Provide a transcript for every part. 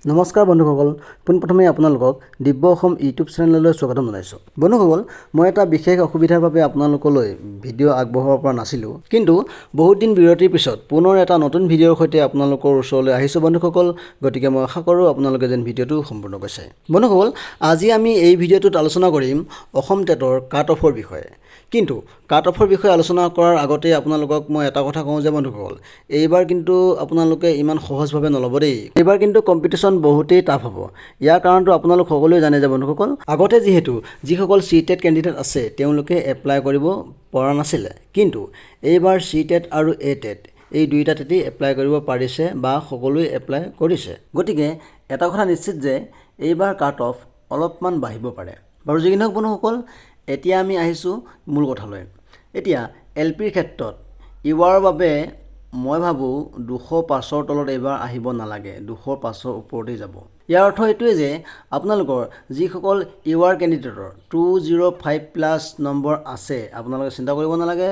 নমস্কাৰ বন্ধুসকল, পোনপ্ৰথমে আপোনালোকক দিব্য অসম ইউটিউব চেনেললৈ স্বাগতম জনাইছোঁ। বন্ধুসকল, মই এটা বিশেষ অসুবিধাৰ বাবে আপোনালোকলৈ ভিডিঅ' আগবঢ়াব পৰা নাছিলোঁ, কিন্তু বহুত দিন বিৰতিৰ পিছত পুনৰ এটা নতুন ভিডিঅ'ৰ সৈতে আপোনালোকৰ ওচৰলৈ আহিছোঁ বন্ধুসকল। গতিকে মই আশা কৰোঁ আপোনালোকে যেন ভিডিঅ'টো সম্পূৰ্ণ কৰিছে। বন্ধুসকল, আজি আমি এই ভিডিঅ'টোত আলোচনা কৰিম অসম টেটৰ কাট অফৰ বিষয়ে। কিন্তু কাট অফৰ বিষয়ে আলোচনা কৰাৰ আগতে আপোনালোকক মই এটা কথা কওঁ যে বন্ধুসকল, এইবাৰ কিন্তু আপোনালোকে ইমান সহজভাৱে নল'ব দেই। এইবাৰ কিন্তু কম্পিটিশ্যন বহুতেই টাফ হ'ব। ইয়াৰ কাৰণটো আপোনালোক সকলোৱে জানে যে বন্ধুসকল, আগতে যিহেতু যিসকল CTET কেণ্ডিডেট আছে তেওঁলোকে এপ্লাই কৰিব পৰা নাছিলে, কিন্তু এইবাৰ CTET আৰু ATET এই দুইটা টেটেই এপ্লাই কৰিব পাৰিছে বা সকলোৱে এপ্লাই কৰিছে। গতিকে এটা কথা নিশ্চিত যে এইবাৰ কাট অফ অলপমান বাঢ়িব পাৰে। বাৰু যি কি নহওক বন্ধুসকল, এতিয়া আমি আহিছোঁ মূল কথালৈ। এতিয়া LPৰ ক্ষেত্ৰত ইউআৰৰ বাবে মই ভাবোঁ 205ৰ তলত এইবাৰ আহিব নালাগে, 205ৰ ওপৰতেই যাব। ইয়াৰ অৰ্থ এইটোৱে যে আপোনালোকৰ যিসকল ইউআৰ কেণ্ডিডেটৰ 205+ নম্বৰ আছে, আপোনালোকে চিন্তা কৰিব নালাগে।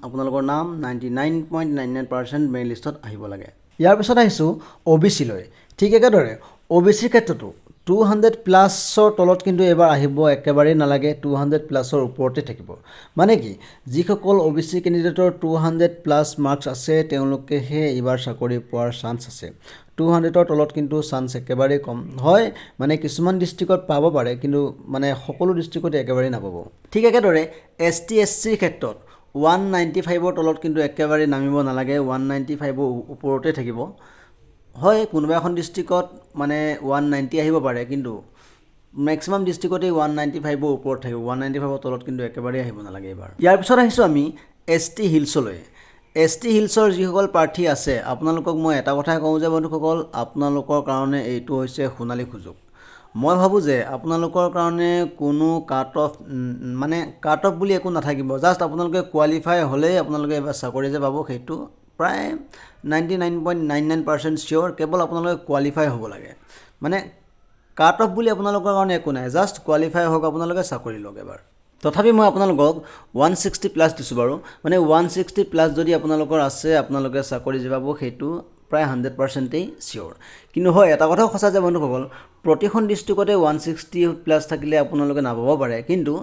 আপোনালোকৰ নাম 99.99% মেৰিট লিষ্টত আহিব লাগে। ইয়াৰ পিছত আহিছোঁ OBC লৈ। ঠিক একেদৰে OBCৰ ক্ষেত্ৰতো 200+ তলত কিন্তু এইবাৰ আহিব একেবাৰেই নালাগে, 200+ ওপৰতে থাকিব। মানে কি, যিসকল OBC কেণ্ডিডেটৰ 200+ মাৰ্কছ আছে তেওঁলোকেহে এইবাৰ চাকৰি পোৱাৰ চান্স আছে। 200ৰ তলত কিন্তু চান্স একেবাৰেই কম হয়। মানে কিছুমান ডিষ্ট্ৰিক্টত পাব পাৰে, কিন্তু মানে সকলো ডিষ্ট্ৰিক্টতে একেবাৰেই নাপাব। ঠিক একেদৰে ST SCৰ ক্ষেত্ৰত 195ৰ তলত কিন্তু একেবাৰে নামিব নালাগে, 195ৰ ওপৰতে থাকিব। হয়, কোনোবা এখন ডিষ্ট্ৰিক্টত মানে 190 আহিব পাৰে, কিন্তু মেক্সিমাম ডিষ্ট্ৰিক্টতেই 195ৰ ওপৰত থাকিব। 195ৰ তলত কিন্তু একেবাৰেই আহিব নালাগে এইবাৰ। ইয়াৰ পিছত আহিছোঁ আমি ST হিলছলৈ। ST হিলছৰ যিসকল প্ৰাৰ্থী আছে, আপোনালোকক মই এটা কথাই কওঁ যে বন্ধুসকল, আপোনালোকৰ কাৰণে এইটো হৈছে সোণালী সুযোগ। মই ভাবোঁ যে আপোনালোকৰ কাৰণে কোনো কাট অফ বুলি একো নাথাকিব। জাষ্ট আপোনালোকে কোৱালিফাই হ'লেই আপোনালোকে এইবাৰ চাকৰি যে পাব সেইটো প্ৰায় 99.99% চিয়'ৰ। কেৱল আপোনালোকে কোৱালিফাই হ'ব লাগে। মানে কাট অফ বুলি আপোনালোকৰ কাৰণে একো নাই, জাষ্ট কোৱালিফাই হওক, আপোনালোকে চাকৰি লওক এবাৰ। তথাপি মই আপোনালোকক 160+ দিছোঁ বাৰু। মানে 160+ যদি আপোনালোকৰ আছে, আপোনালোকে চাকৰি যে পাব সেইটো প্ৰায় 100%ই চিয়'ৰ। কিন্তু হয়, এটা কথাও সঁচা যে বন্ধুসকল, প্ৰতিখন ডিষ্ট্ৰিক্টতে 160+ থাকিলে আপোনালোকে নাপাব পাৰে, কিন্তু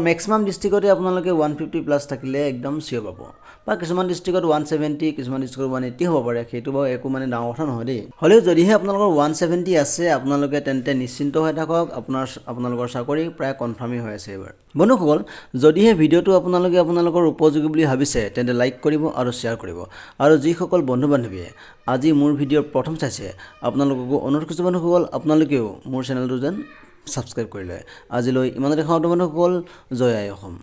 মেক্সিমাম ডিষ্ট্ৰিক্টতে আপোনালোকে 150+ থাকিলে একদম চিয়'ৰ পাব। বা কিছুমান ডিষ্ট্ৰিক্টত 170, কিছুমান ডিষ্ট্ৰিক্টত 180 হ'ব পাৰে, সেইটো বাৰু একো মানে ডাঙৰ কথা নহয় দেই। হ'লেও যদিহে আপোনালোকৰ 170 আছে, আপোনালোকে তেন্তে নিশ্চিন্ত হৈ থাকক, আপোনালোকৰ চাকৰি প্ৰায় কনফাৰ্মেই হৈ আছে এইবাৰ। বন্ধুসকল, যদিহে ভিডিঅ'টো আপোনালোকৰ উপযোগী বুলি ভাবিছে, তেন্তে লাইক কৰিব আৰু শ্বেয়াৰ কৰিব। আৰু যিসকল বন্ধু বান্ধৱীয়ে আজি মোৰ ভিডিঅ'ৰ প্ৰথম চাইছে, আপোনালোককো অনুৰোধ কৰিছোঁ বন্ধুসকল, আপোনালোকেও মোৰ চেনেলটো যেন ছাবস্ক্ৰাইব কৰি লয়। আজিলৈ ইমানতে খাওঁতে বন্ধুসকল, জয় আই অসম।